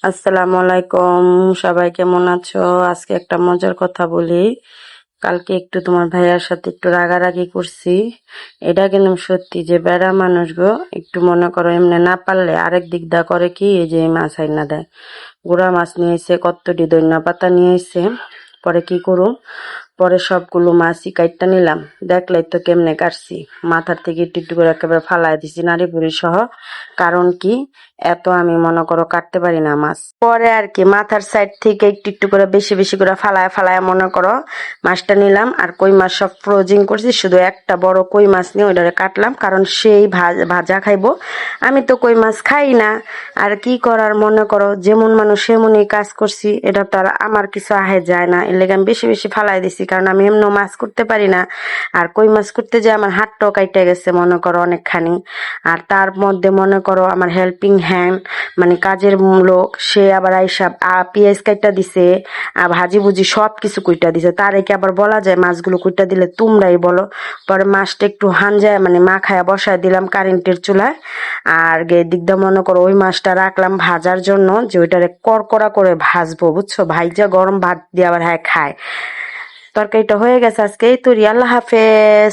আসসালামু আলাইকুম, সবাই কেমন আছো? আজকে একটা মজার কথা বলি। কালকে একটু তোমার ভাইয়ার সাথে একটু রাগারাগি করছি। এটা কিন্তু সত্যি যে বেড়া মানুষ গো, একটু মনে করো এমনি না পারলে আরেক দিক দা করে কি, এই যে এই মাছ আইনা দেয়। গুড়া মাছ নিয়ে এসে কত্তটি দইনা পাতা নিয়ে এসে পরে কি করুম, পরে সবগুলো মাছই কাইটটা নিলাম। দেখলাই তো কেমনে কাটছি, মাথার থেকে একটু একটু করে একেবারে ফালাই দিছি নাড়ি বুড়ি সহ। কারণ কি, এত আমি মনে করো কাটতে পারি না মাছ। পরে আর কি মাথার সাইড থেকে একটু একটু করে বেশি বেশি করে ফালায় ফালায় মনে করো মাছটা নিলাম। আর কই মাছ সব ফ্রোজিং করছি, শুধু একটা বড় কই মাছ নিয়ে ওইটারে কাটলাম, কারণ সেই ভাজা খাইবো। আমি তো কই মাছ খাই না। আর কি করার, মনে করো যেমন মানুষ সেমনই কাজ করছি, এটা তো আর আমার কিছু আহে যায় না। এর লেগে আমি বেশি বেশি ফালাই দিছি, কারণ আমি এমন মাছ করতে পারি না। আর কই মাছ করতে যে আমার হাতটাও কাইটে গেছে মনে করো অনেকখানি। আর তার মধ্যে মনে করো আমার হেল্পিং হ্যান্ড, মানে কাজের লোক, সে আবার আইসা পেঁয়াজ কাইটা দিছে, ভাজি ভুজি সব কিছু কুইটা দিছে। তার একে আবার বলা যায় মাছগুলো কুইটা দিলে তোমরাই বলো। পরে মাছটা একটু হানজায় মানে মাখায়া বসায় দিলাম কারেন্টের চুলায়। আর দিক দিয়ে মনে করো ওই মাছটা রাখলাম ভাজার জন্য, যে ওইটারে কড়কড়া করে ভাজবো, বুঝছো? ভাইজা গরম ভাত দিয়ে আবার হ্যাঁ খায়। তরকারিটা হয়ে গেছে আজকে, এই তৈরি। আল্লাহ হাফেজ।